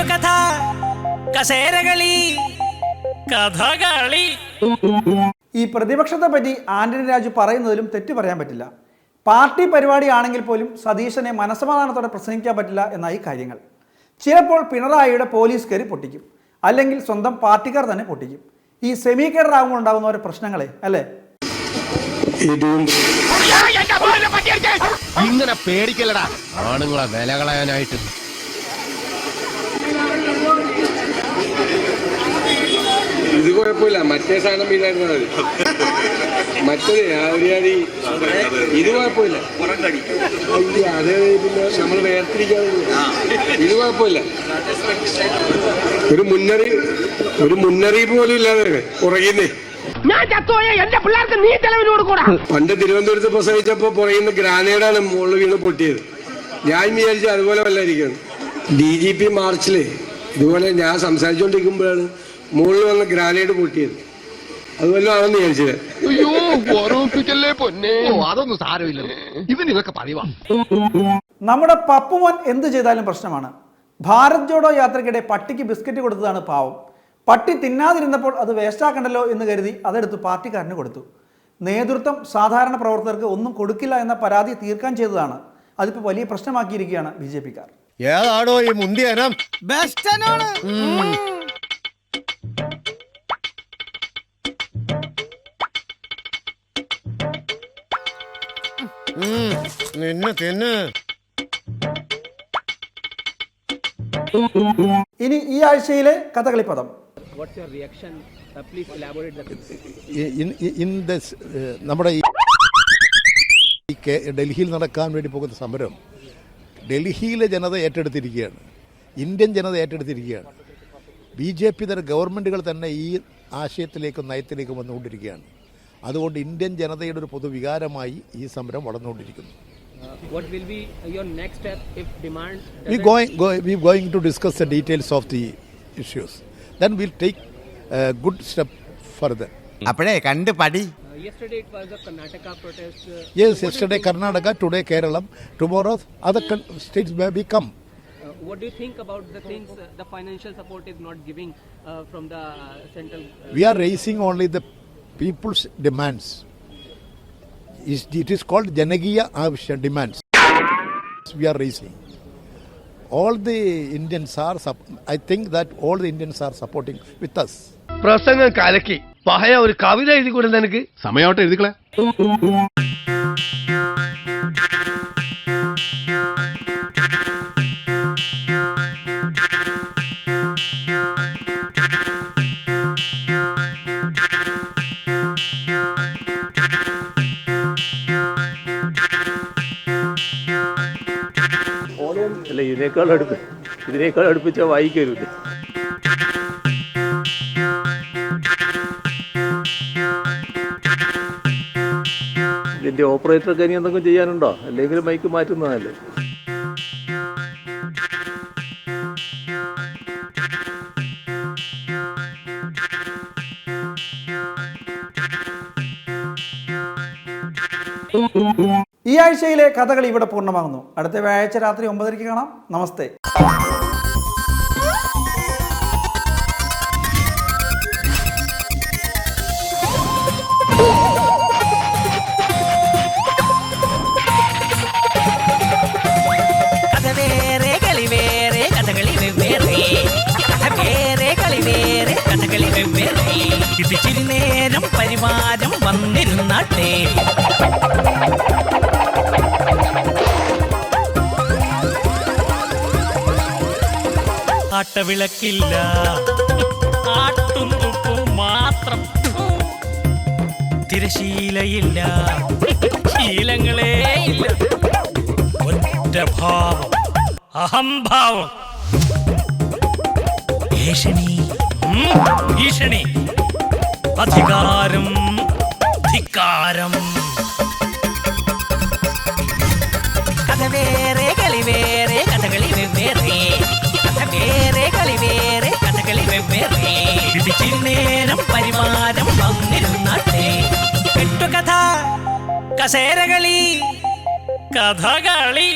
കെട്ടുകഥ, കസേരകളി, കഥകളി. ഈ പ്രതിപക്ഷത്തെ പറ്റി ആന്റണി രാജു പറയുന്നതിലും തെറ്റ് പറയാൻ പറ്റില്ല. പാർട്ടി പരിപാടിയാണെങ്കിൽ പോലും സതീശനെ മനസ്സമാധാനത്തോടെ പ്രസംഗിക്കാൻ പറ്റില്ല എന്നായി കാര്യങ്ങൾ. ചിലപ്പോൾ പിണറായിയുടെ പോലീസ് കയറി പൊട്ടിക്കും, അല്ലെങ്കിൽ സ്വന്തം പാർട്ടിക്കാർ തന്നെ പൊട്ടിക്കും. ഈ സെമി കേഡറാകുമ്പോൾ ഉണ്ടാകുന്ന ഓരോ പ്രശ്നങ്ങളെ അല്ലേ. ഇങ്ങനെ പേടിക്കലടാ ആണുങ്ങളെ വില കളയാനായിട്ട്. ഇത് കുഴപ്പമില്ല, മറ്റേ സാധനം ഇതായിരുന്നത് മറ്റേത് ഇത് കുഴപ്പമില്ല. അതേ പിന്നെ നമ്മൾ വേർതിരിക്കാതെ ഇത് കുഴപ്പമില്ല. ഒരു മുന്നറിയിപ്പ് പോലും ഇല്ലാതെ പുറകിന്നേ. പണ്ട് തിരുവനന്തപുരത്ത് പ്രസവിച്ചപ്പോ പുറയുന്ന ഗ്രാനേഡാണ് മുകളിൽ വീണ് പൊട്ടിയത്. ഞാൻ വിചാരിച്ചു അതുപോലെ വല്ലായിരിക്കണം. DGP മാർച്ചില് ഇതുപോലെ ഞാൻ സംസാരിച്ചുകൊണ്ടിരിക്കുമ്പോഴാണ് മുകളിൽ വന്ന ഗ്രാനേഡ് പൊട്ടിയത്. അതുപോലെ ആണെന്ന് വിചാരിച്ചത്. അതൊന്നും സാരമില്ല, ഇവനിതൊക്കെ പറയുവാ. നമ്മുടെ പപ്പുമോൻ എന്ത് ചെയ്താലും പ്രശ്നമാണ്. ഭാരത് ജോഡോ യാത്രയ്ക്കിടെ പട്ടിക്ക് ബിസ്ക്കറ്റ് കൊടുത്തതാണ് പാവം. പട്ടി തിന്നാതിരുന്നപ്പോൾ അത് വേസ്റ്റാക്കണ്ടല്ലോ എന്ന് കരുതി അതെടുത്ത് പാർട്ടിക്കാരന് കൊടുത്തു. നേതൃത്വം സാധാരണ പ്രവർത്തകർക്ക് ഒന്നും കൊടുക്കില്ല എന്ന പരാതി തീർക്കാൻ ചെയ്തതാണ്. അതിപ്പോൾ വലിയ പ്രശ്നമാക്കിയിരിക്കുകയാണ് BJP-ക്കാർ. ഏതാണോ ഈ മുന്തിയനം? ഇനി ഈ ആഴ്ചയിലെ കഥകളി പദം. What's your reaction? Please elaborate the in this നമ്മുടെ ഈ ഡൽഹിയിൽ നടക്കാൻ വേണ്ടി പോകുന്ന സമരം ഡൽഹിയിലെ ജനത ഏറ്റെടുത്തിരിക്കുകയാണ്, ഇന്ത്യൻ ജനത ഏറ്റെടുത്തിരിക്കുകയാണ്. BJP തര ഗവൺമെൻറ്റുകൾ തന്നെ ഈ ആശയത്തിലേക്കും നയത്തിലേക്കും വന്നുകൊണ്ടിരിക്കുകയാണ്. അതുകൊണ്ട് ഇന്ത്യൻ ജനതയുടെ ഒരു പൊതുവികാരമായി ഈ സമരം വളർന്നുകൊണ്ടിരിക്കുന്നു. What will be your next step if demand? We going to discuss the details of the issues. Then we'll take a good step further. അപ്പോഴേ കണ്ട് പടി. Yesterday it was a Karnataka protest. Yes, yesterday Karnataka, today Kerala, tomorrow other states may become. What do you think about the things the financial support is not giving from the central? We are raising only the people's demands. It is called Janagiya Avashya demands. We are raising. All the Indians are, I think that all the Indians are supporting with us. പ്രസംഗം കലക്കി പഹയ ഒരു കവിത എഴുതി കൊടുത്ത എനിക്ക് സമയമായിട്ട് എഴുതിക്കളെ. അല്ല ഇതിനേക്കാൾ അടുപ്പിച്ചാൽ വായിക്കരുത്. ഇതിന്റെ ഓപ്പറേറ്റർക്ക് ഇനി എന്തെങ്കിലും ചെയ്യാനുണ്ടോ? അല്ലെങ്കിൽ മൈക്ക് മാറ്റുന്നതല്ലേ. ഈ ആഴ്ചയിലെ കഥകൾ ഇവിടെ പൂർണ്ണമാകുന്നു. അടുത്ത വ്യാഴാഴ്ച രാത്രി 9:30 കാണാം. നമസ്തേ. ഇച്ചിരി നേരം പരിവാരം വന്നിരുന്നാട്ടെ. ആട്ടവിളക്കില്ല, ആട്ടും തുപ്പും മാത്രം. തിരശീലയില്ല, ശീലങ്ങളേ ഇല്ല. ഒറ്റ ഭാവം, അഹംഭാവം. ഭീഷണി, അധികാരം, ധിക്കാരം. കഥ വേറെ കളി വേറെ കഥകളി വെവ്വേറെ. കഥ വേറെ കളി വേറെ കഥകളി വെവ്വേറെ. ഇച്ചിരി നേരം പരിവാരം വന്നിരുന്നാട്ടെ. കെട്ടുകഥ, കസേരകളി, കഥകളി.